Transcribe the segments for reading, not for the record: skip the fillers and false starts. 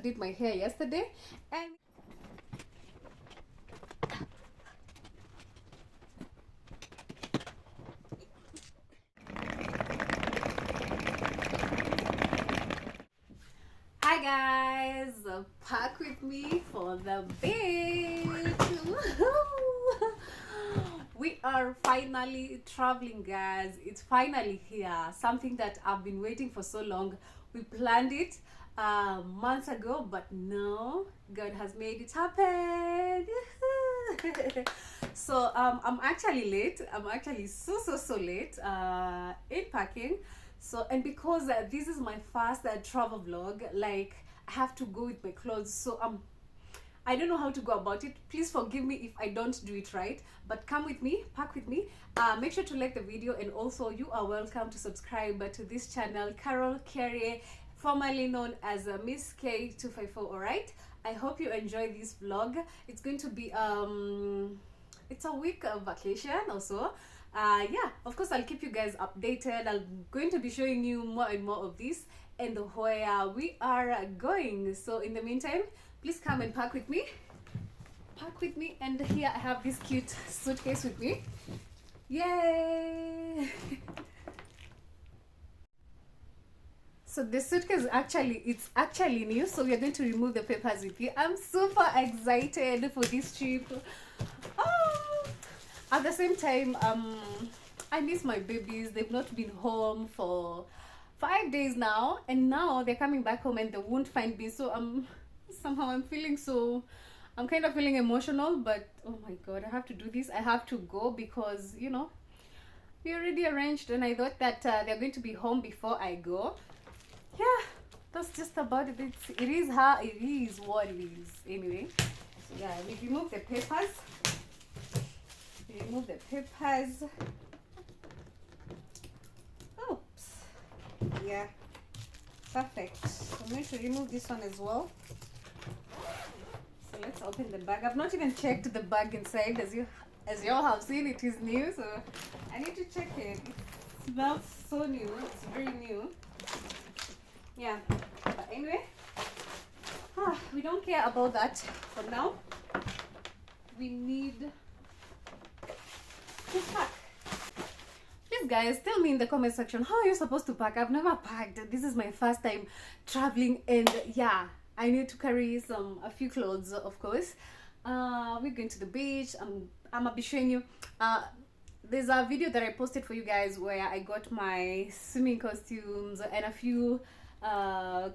Did my hair yesterday, and hi guys, back with me for the beach. We are finally traveling, guys. It's finally here, something that I've been waiting for so long. We planned it months ago, but no, God has made it happen. So I'm actually late. I'm actually so late in packing. So, and because this is my first travel vlog, like I have to go with my clothes, so I don't know how to go about it. Please forgive me if I don't do it right, but come with me, pack with me. Make sure to like the video, and also you are welcome to subscribe to this channel, Carol Carrier, formerly known as Miss K254. All right, I hope you enjoy this vlog. It's going to be it's a week of vacation also. Yeah, of course I'll keep you guys updated. I'm going to be showing you more and more of this and where we are going. So in the meantime, please come and pack with me, and here I have this cute suitcase with me. Yay! So the suitcase it's actually new, so we are going to remove the papers with you. I'm super excited for this trip. Oh, at the same time, I miss my babies. They've not been home for 5 days now, and now they're coming back home and they won't find me. So somehow I'm feeling so, I'm kind of feeling emotional, but oh my god, I have to do this. I have to go because, you know, we already arranged, and I thought that they're going to be home before I go. Yeah, that's just about it. It is how it is, what it is. Anyway, so yeah, we remove the papers. Remove the papers. Oops. Yeah, perfect. I'm going to remove this one as well. So let's open the bag. I've not even checked the bag inside, as you all have seen. It is new, so I need to check it. It smells so new. It's very new. Yeah, but anyway, we don't care about that for now. We need to pack. Please guys, tell me in the comment section, how are you supposed to pack? I've never packed. This is my first time traveling, and yeah, I need to carry a few clothes, of course. We're going to the beach. I'm gonna be showing you there's a video that I posted for you guys where I got my swimming costumes and a few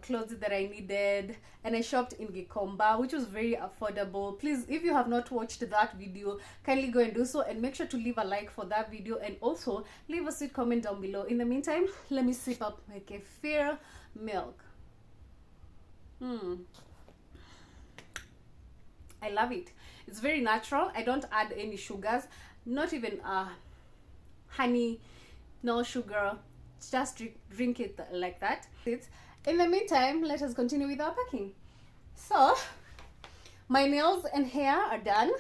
clothes that I needed, and I shopped in Gikomba, which was very affordable. Please, if you have not watched that video, kindly go and do so, and make sure to leave a like for that video, and also leave a sweet comment down below. In the meantime, let me sip up my kefir milk. I love it. It's very natural. I don't add any sugars, not even honey, no sugar. Just drink it like that. In the meantime, let us continue with our packing. So my nails and hair are done.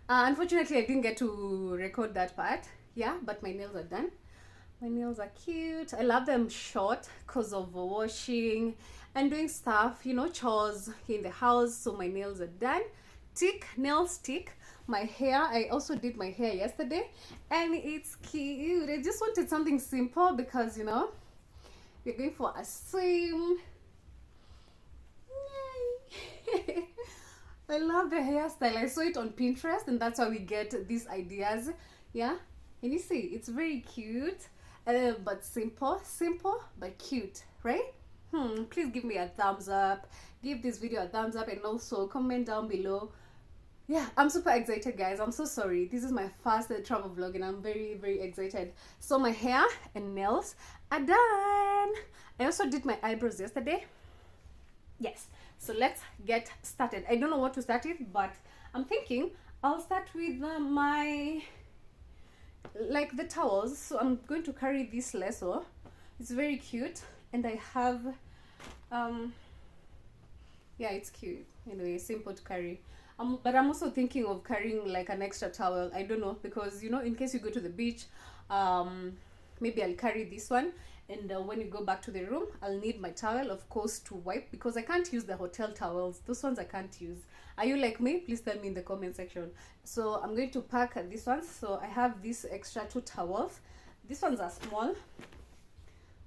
Unfortunately, I didn't get to record that part. Yeah, but my nails are done. My nails are cute. I love them short because of washing and doing stuff, you know, chores in the house. So my nails are done. Nails tick. My hair, I also did my hair yesterday, and it's cute. I just wanted something simple because, you know, we're going for a swim. Yay. I love the hairstyle. I saw it on Pinterest, and that's how we get these ideas. Yeah, and you see, it's very cute, but simple but cute, right? Please give me a thumbs up, give this video a thumbs up, and also comment down below. Yeah, I'm super excited, guys. I'm so sorry. This is my first travel vlog, and I'm very excited. So my hair and nails are done. I also did my eyebrows yesterday. Yes, so let's get started. I don't know what to start with, but I'm thinking I'll start with the towels. So I'm going to carry this lasso. It's very cute, and I have yeah, it's cute. Anyway, simple to carry. But I'm also thinking of carrying like an extra towel. I don't know, because, you know, in case you go to the beach, maybe I'll carry this one, And when you go back to the room, I'll need my towel, of course, to wipe, because I can't use the hotel towels. Those ones I can't use. Are you like me? Please tell me in the comment section. So I'm going to pack these ones. So I have these extra 2 towels. These ones are small.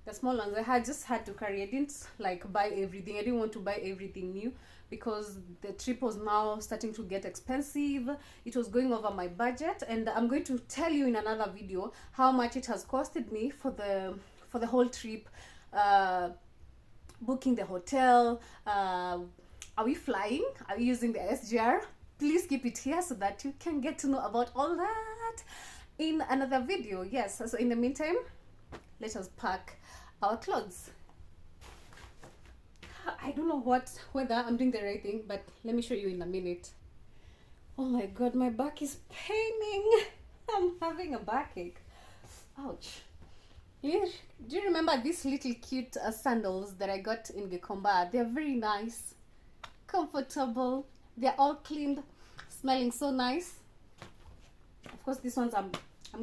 The small ones I just had to carry. I didn't like buy everything. I didn't want to buy everything new because the trip was now starting to get expensive. It was going over my budget, and I'm going to tell you in another video how much it has costed me for the whole trip. Booking the hotel, are we flying, are we using the SGR? Please keep it here so that you can get to know about all that in another video. Yes, so in the meantime, let us pack our clothes. I don't know whether I'm doing the right thing, but let me show you in a minute. Oh my god, my back is paining. I'm having a backache. Ouch. Yeah, do you remember these little cute sandals that I got in Gikomba? They're very nice, comfortable, they're all cleaned, smelling so nice. Of course, these ones I'm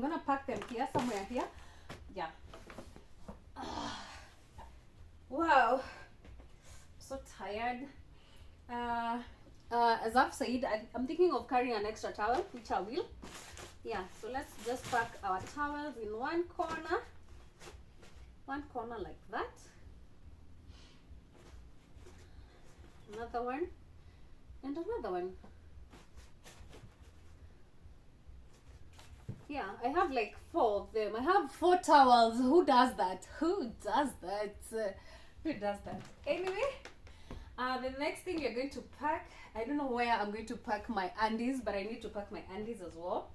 gonna pack them here, somewhere here. Yeah. Wow, so tired. As I've said, I'm thinking of carrying an extra towel, which I will. Yeah, so let's just pack our towels in one corner like that, another one, and another one. Yeah, I have like 4 of them. I have 4 towels. Who does that? Who does that? Who does that? Anyway, the next thing you're going to pack, I don't know where I'm going to pack my undies, but I need to pack my undies as well.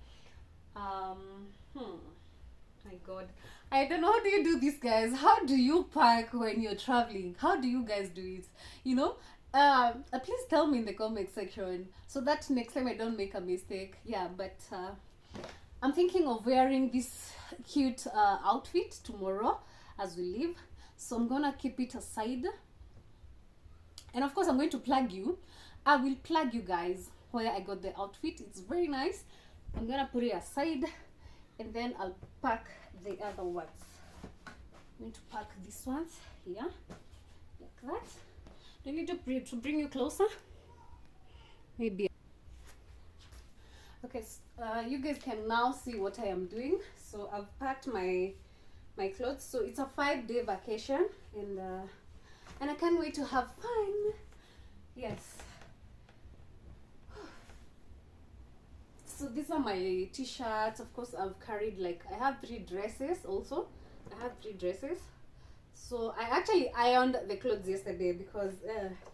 My god, I don't know, how do you do this, guys? How do you pack when you're traveling? How do you guys do it? You know, please tell me in the comment section so that next time I don't make a mistake. Yeah, but I'm thinking of wearing this cute outfit tomorrow as we leave, so I'm gonna keep it aside. And of course, I'm going to plug you. I will plug you guys where I got the outfit. It's very nice. I'm gonna put it aside, and then I'll pack the other ones. I'm going to pack these ones here like that. Do you need to bring you closer? Maybe. Okay, you guys can now see what I am doing. So I've packed my clothes. So it's a 5-day vacation, and I can't wait to have fun. Yes. So these are my t-shirts. Of course, I've carried, like, I have 3 dresses also. I have 3 dresses. So I actually ironed the clothes yesterday because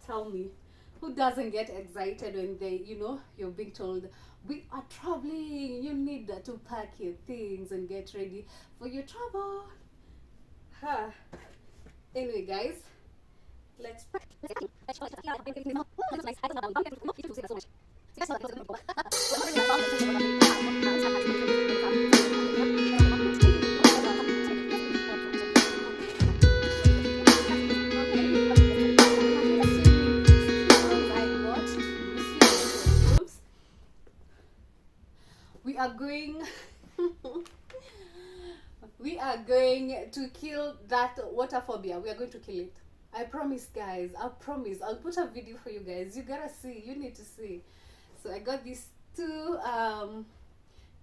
tell me, who doesn't get excited when you're being told we are traveling, you need to pack your things and get ready for your travel. Anyway, guys, let's pack. We are going to kill that water phobia. We are going to kill it. I promise, guys. I promise. I'll put a video for you guys. You gotta see. You need to see. So I got these 2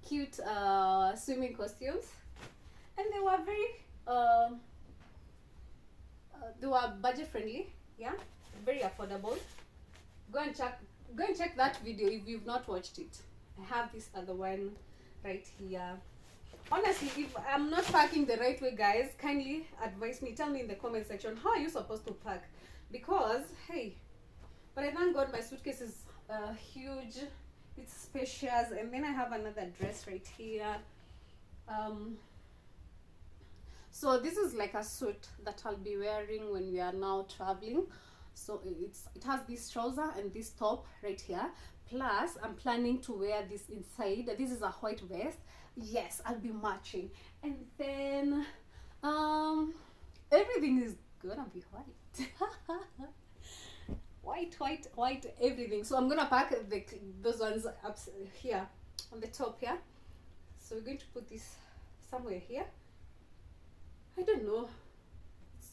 cute swimming costumes, and they were very they were budget friendly. Yeah, very affordable. Go and check that video if you've not watched it. I have this other one right here. Honestly, if I'm not packing the right way, guys, kindly advise me. Tell me in the comment section, how are you supposed to pack? Because, hey, but I thank God my suitcase is huge. It's spacious. And then I have another dress right here. So this is like a suit that I'll be wearing when we are now traveling. So it has this trouser and this top right here. Plus, I'm planning to wear this inside. This is a white vest. Yes, I'll be matching. And then everything is gonna be white. white, everything. So I'm gonna pack those ones up here on the top here. So we're going to put this somewhere here. I don't know.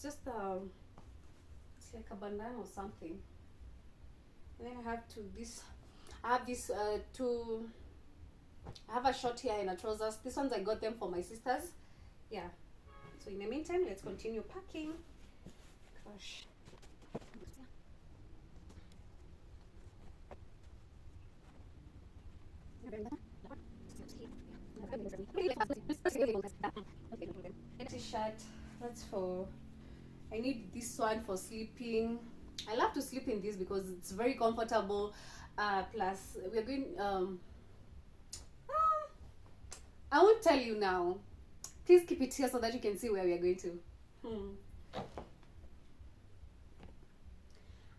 just it's like a bandana or something. And then I have this two. I have a short here and a trousers. These ones I got them for my sisters. Yeah. So in the meantime, let's continue packing. Gosh. T-shirt. That's for. I need this one for sleeping. I love to sleep in this because it's very comfortable. Plus, we're going. I won't tell you now. Please keep it here so that you can see where we are going to.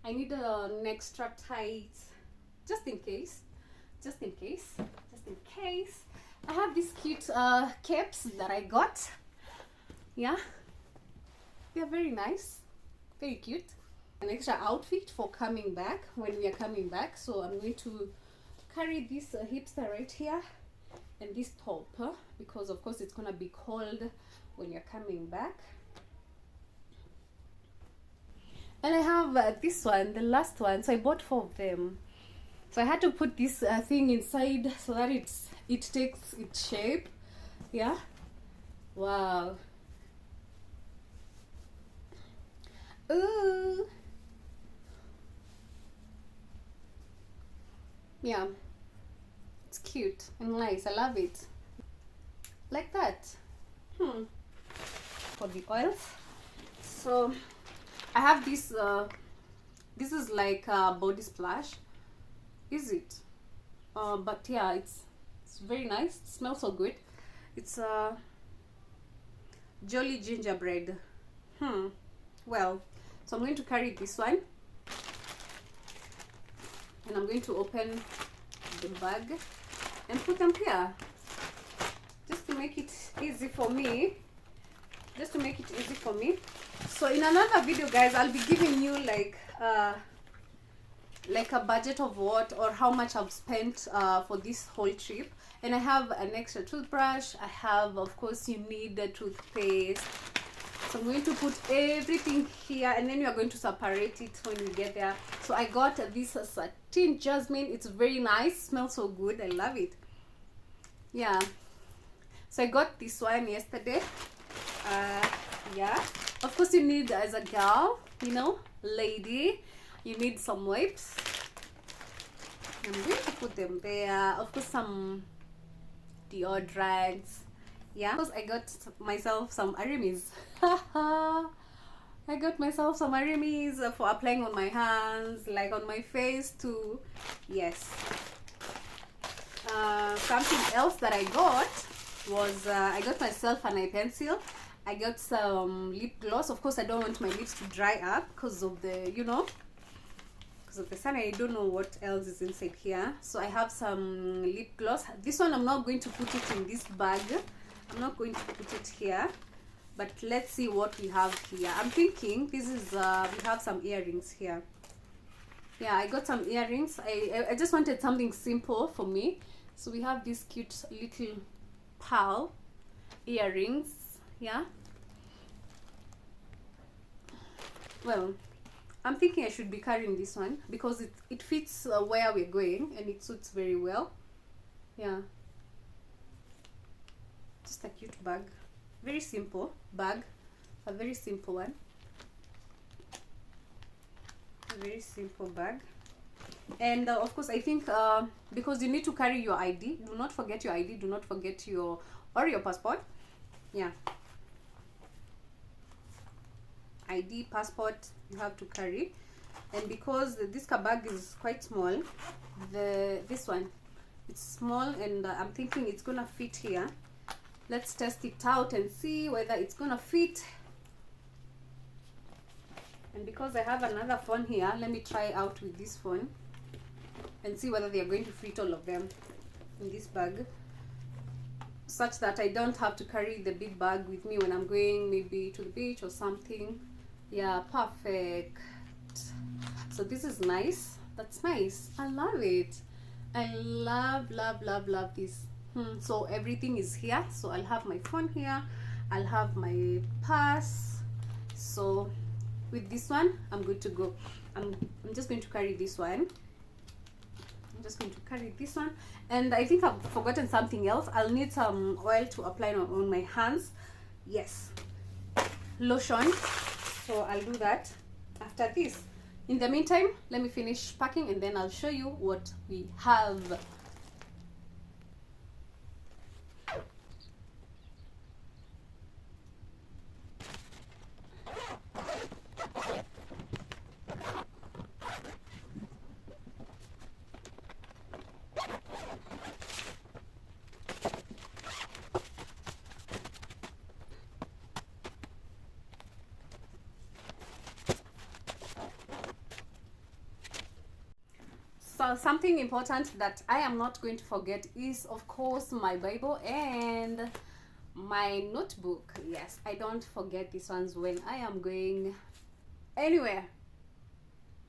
I need an extra tight, just in case. Just in case. Just in case. I have these cute capes that I got. Yeah. They're very nice. Very cute. An extra outfit for coming back when we are coming back. So I'm going to carry this hipster right here. And this top, because of course it's gonna be cold when you're coming back. And I have this one, the last one. So I bought 4 of them. So I had to put this thing inside so that it takes its shape. Yeah. Wow. Ooh. Yeah. It's cute and nice. I love it. Like that. For the oils. So I have this. This is like a body splash. Is it? But yeah, it's very nice. It smells so good. It's Jolly Gingerbread. Well, so I'm going to carry this one, and I'm going to open the bag and put them here, just to make it easy for me. So in another video, guys, I'll be giving you like a budget of what or how much I've spent for this whole trip. And I have an extra toothbrush. I have, of course, you need the toothpaste. So I'm going to put everything here, and then we are going to separate it when we get there. So I got this satin jasmine. It's very nice. Smells so good. I love it. Yeah. So I got this one yesterday. Yeah. Of course, you need, as a girl, you know, lady, you need some wipes. I'm going to put them there. Of course, some deodorants. Yeah, because I got myself some Aramis. I got myself some Aramis for applying on my hands, like on my face too. Yes. Something else that I got was I got myself an eye pencil. I got some lip gloss. Of course, I don't want my lips to dry up because of the, you know, because of the sun. I don't know what else is inside here. So I have some lip gloss. This one, I'm not going to put it in this bag. I'm not going to put it here. But let's see what we have here. I'm thinking this is, we have some earrings here. Yeah, I got some earrings. I just wanted something simple for me. So we have these cute little pearl earrings. Yeah. Well, I'm thinking I should be carrying this one because it fits where we're going and it suits very well. Yeah. Just a cute bag. Very simple bag. A very simple one. A very simple bag. And of course, I think because you need to carry your ID. Do not forget your ID. Do not forget your passport. Yeah. ID, passport, you have to carry. And because this bag is quite small, this one, it's small, and I'm thinking it's gonna fit here. Let's test it out and see whether it's gonna fit. And because I have another phone here, let me try out with this phone and see whether they are going to fit all of them in this bag, such that I don't have to carry the big bag with me when I'm going maybe to the beach or something. Yeah, perfect. So this is nice. That's nice. I love it. I love this. So everything is here. So I'll have my phone here. I'll have my purse. So with this one, I'm good to go. I'm just going to carry this one. I'm just going to carry this one. And I think I've forgotten something else. I'll need some oil to apply on my hands. Yes, lotion. So I'll do that after this. In the meantime, let me finish packing and then I'll show you what we have. So something important that I am not going to forget is, of course, my Bible and my notebook. Yes, I don't forget these ones when I am going anywhere.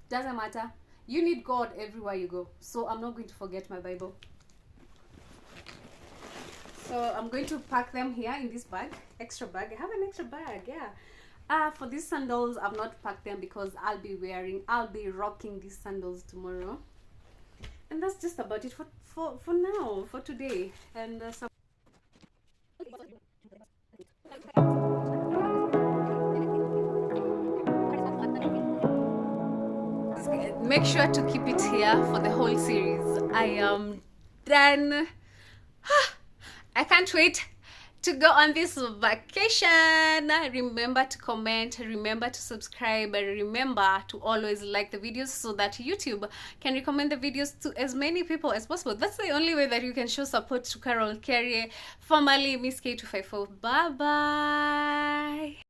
Doesn't matter. You need God everywhere you go. So I'm not going to forget my Bible. So I'm going to pack them here in this bag, extra bag. I have an extra bag, yeah. For these sandals, I've not packed them because I'll be rocking these sandals tomorrow. And that's just about it for now, for today. And make sure to keep it here for the whole series. I am done. I can't wait to go on this vacation. Remember to comment, remember to subscribe, and remember to always like the videos so that YouTube can recommend the videos to as many people as possible. That's the only way that you can show support to Carol Carrier, formerly Miss K254. Bye bye.